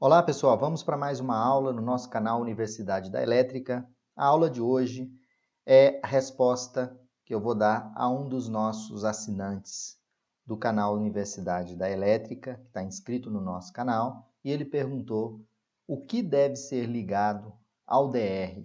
Olá pessoal, vamos para mais uma aula no nosso canal Universidade da Elétrica. A aula de hoje é a resposta que eu vou dar a um dos nossos assinantes do canal Universidade da Elétrica, que está inscrito no nosso canal, e ele perguntou o que deve ser ligado ao DR.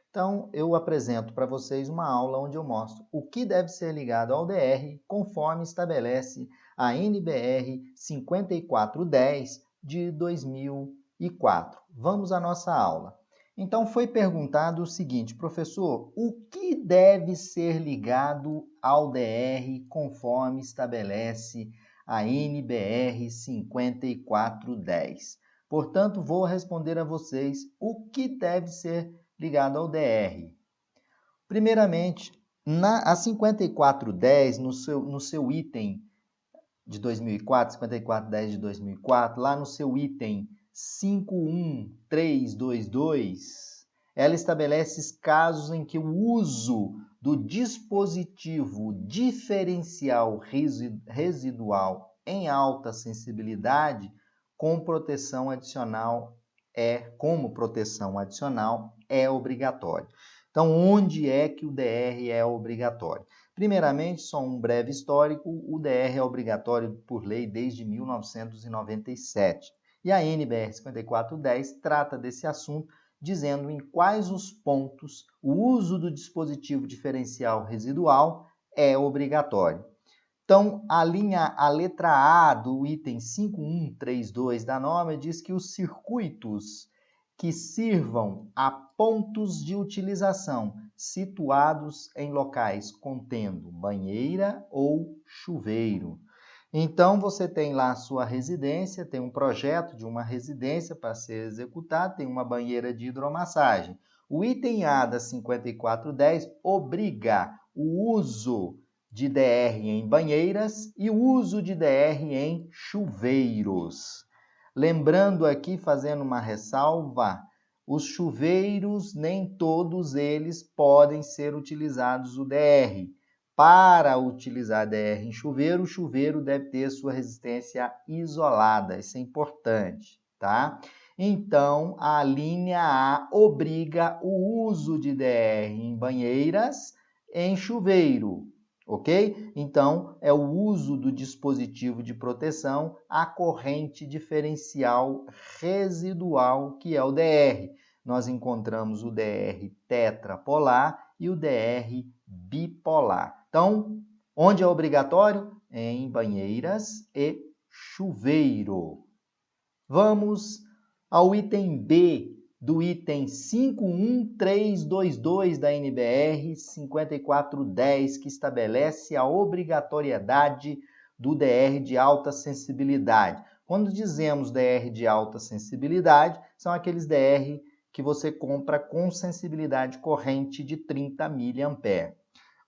Então, eu apresento para vocês uma aula onde eu mostro o que deve ser ligado ao DR conforme estabelece a NBR 5410 de 2004. Vamos à nossa aula. Então, foi perguntado o seguinte, professor, o que deve ser ligado ao DR conforme estabelece a NBR 5410? Portanto, vou responder a vocês o que deve ser ligado ao DR. Primeiramente, a 5410, no seu item de 2004, 5410 de 2004, lá no seu item 51322, ela estabelece casos em que o uso do dispositivo diferencial residual em alta sensibilidade como proteção adicional é obrigatório. Então, onde é que o DR é obrigatório? Primeiramente, só um breve histórico, o DR é obrigatório por lei desde 1997. E a NBR 5410 trata desse assunto, dizendo em quais os pontos o uso do dispositivo diferencial residual é obrigatório. Então, a letra A do item 5132 da norma diz que os circuitos que sirvam a pontos de utilização situados em locais contendo banheira ou chuveiro. Então, você tem lá a sua residência, tem um projeto de uma residência para ser executado, tem uma banheira de hidromassagem. O item A da 5410 obriga o uso de DR em banheiras e o uso de DR em chuveiros. Lembrando aqui, fazendo uma ressalva, os chuveiros, nem todos eles podem ser utilizados o DR. Para utilizar DR em chuveiro, o chuveiro deve ter sua resistência isolada, isso é importante, tá? Então, a linha A obriga o uso de DR em banheiras, em chuveiro, ok? Então, é o uso do dispositivo de proteção à corrente diferencial residual, que é o DR. Nós encontramos o DR tetrapolar e o DR bipolar. Então, onde é obrigatório? Em banheiras e chuveiro. Vamos ao item B do item 51322 da NBR 5410, que estabelece a obrigatoriedade do DR de alta sensibilidade. Quando dizemos DR de alta sensibilidade, são aqueles DR que você compra com sensibilidade corrente de 30 mA.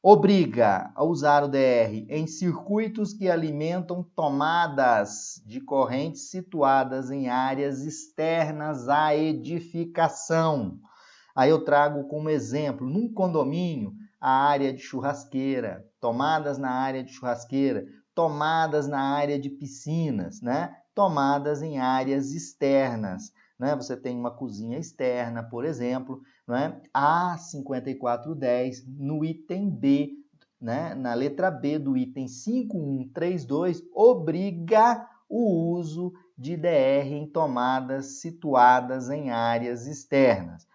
Obriga a usar o DR em circuitos que alimentam tomadas de corrente situadas em áreas externas à edificação. Aí eu trago como exemplo, num condomínio, a área de churrasqueira, tomadas na área de churrasqueira, tomadas na área de piscinas, né? Tomadas em áreas externas. Né? Você tem uma cozinha externa, por exemplo, né? A 5410, no item B, né? Na letra B do item 5132, obriga o uso de DR em tomadas situadas em áreas externas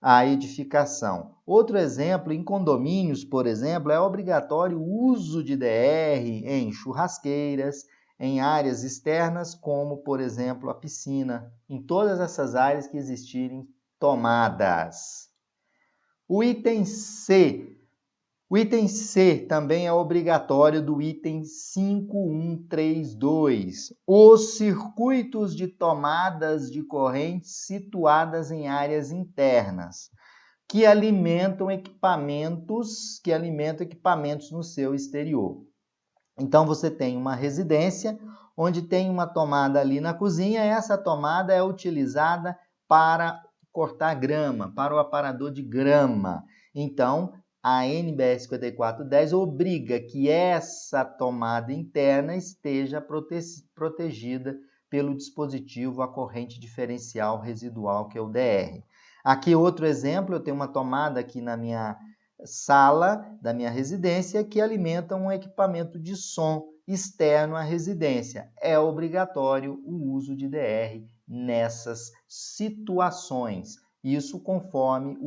à edificação. Outro exemplo, em condomínios, por exemplo, é obrigatório o uso de DR em churrasqueiras, em áreas externas, como, por exemplo, a piscina, em todas essas áreas que existirem tomadas. O item C também é obrigatório do item 5132. Os circuitos de tomadas de corrente situadas em áreas internas, que alimentam equipamentos no seu exterior. Então, você tem uma residência onde tem uma tomada ali na cozinha, e essa tomada é utilizada para cortar grama, para o aparador de grama. Então, a NBR 5410 obriga que essa tomada interna esteja protegida pelo dispositivo a corrente diferencial residual, que é o DR. Aqui outro exemplo, eu tenho uma tomada aqui na minha sala da minha residência que alimenta um equipamento de som externo à residência. É obrigatório o uso de DR nessas situações. Isso conforme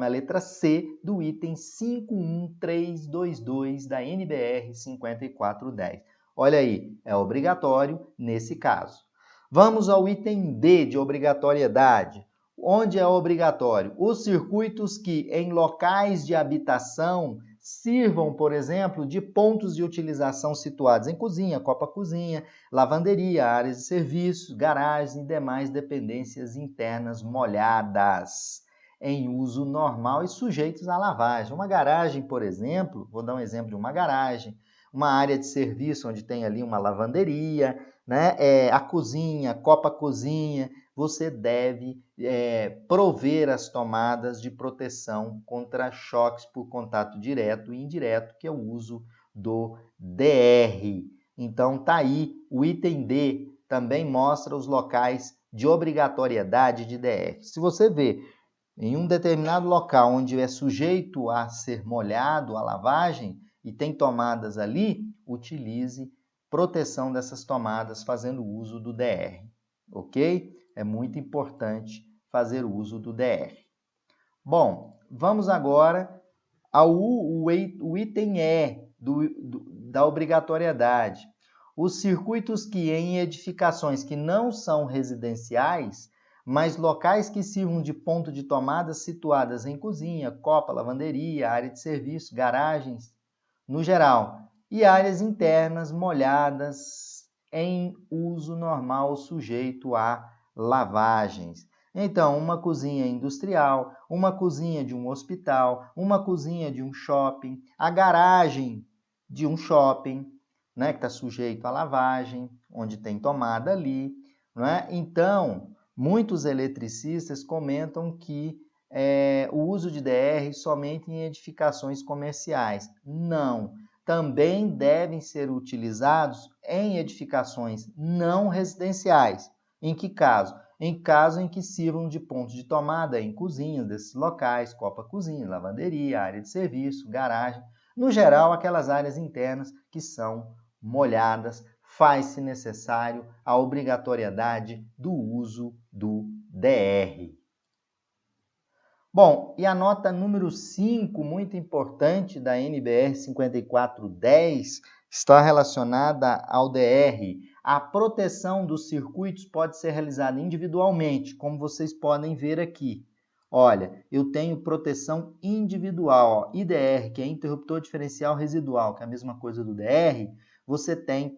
a letra C do item 51322 da NBR 5410. Olha aí, é obrigatório nesse caso. Vamos ao item D de obrigatoriedade. Onde é obrigatório? Os circuitos que em locais de habitação sirvam, por exemplo, de pontos de utilização situados em cozinha, copa-cozinha, lavanderia, áreas de serviço, garagens e demais dependências internas molhadas, em uso normal e sujeitos à lavagem. Uma garagem, por exemplo, vou dar um exemplo de uma garagem, uma área de serviço onde tem ali uma lavanderia, né? A cozinha, copa-cozinha, você deve prover as tomadas de proteção contra choques por contato direto e indireto, que é o uso do DR. Então, tá aí, o item D também mostra os locais de obrigatoriedade de DR. Se você vê em um determinado local onde é sujeito a ser molhado, a lavagem, e tem tomadas ali, utilize proteção dessas tomadas fazendo uso do DR, ok? É muito importante fazer uso do DR. Bom, vamos agora ao item E da obrigatoriedade. Os circuitos que em edificações que não são residenciais, mas locais que sirvam de ponto de tomada situadas em cozinha, copa, lavanderia, área de serviço, garagens, no geral, e áreas internas molhadas em uso normal sujeito a lavagens. Então, uma cozinha industrial, uma cozinha de um hospital, uma cozinha de um shopping, a garagem de um shopping, né, que está sujeito à lavagem, onde tem tomada ali. Não é? Então, muitos eletricistas comentam que o uso de DR somente em edificações comerciais. Não, também devem ser utilizados em edificações não residenciais. Em que caso? Em caso em que sirvam de ponto de tomada em cozinhas desses locais, copa-cozinha, lavanderia, área de serviço, garagem. No geral, aquelas áreas internas que são molhadas, faz-se necessário a obrigatoriedade do uso do DR. Bom, e a nota número 5, muito importante da NBR 5410, está relacionada ao DR. A proteção dos circuitos pode ser realizada individualmente, como vocês podem ver aqui. Olha, eu tenho proteção individual, ó, IDR, que é interruptor diferencial residual, que é a mesma coisa do DR, você tem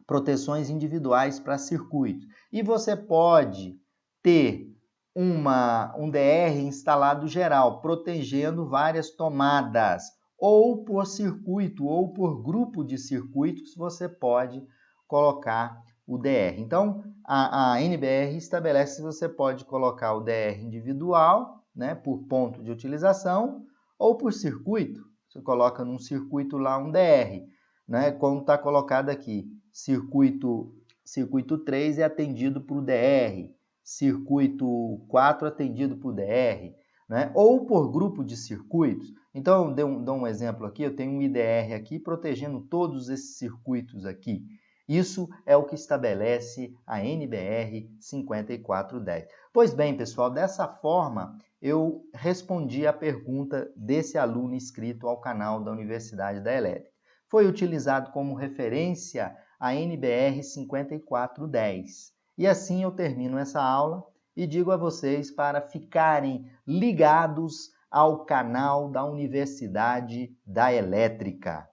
proteções individuais para circuitos. E você pode ter um DR instalado geral, protegendo várias tomadas, ou por circuito, ou por grupo de circuitos, você pode colocar o DR. Então, a NBR estabelece que você pode colocar o DR individual, né, por ponto de utilização, ou por circuito. Você coloca num circuito lá um DR, né, como está colocado aqui. Circuito 3 é atendido por DR, circuito 4 atendido por DR, né? Ou por grupo de circuitos. Então, dou um exemplo aqui, eu tenho um IDR aqui protegendo todos esses circuitos aqui. Isso é o que estabelece a NBR 5410. Pois bem, pessoal, dessa forma eu respondi a pergunta desse aluno inscrito ao canal da Universidade da Elétrica. Foi utilizado como referência a NBR 5410. E assim eu termino essa aula e digo a vocês para ficarem ligados ao canal da Universidade da Elétrica.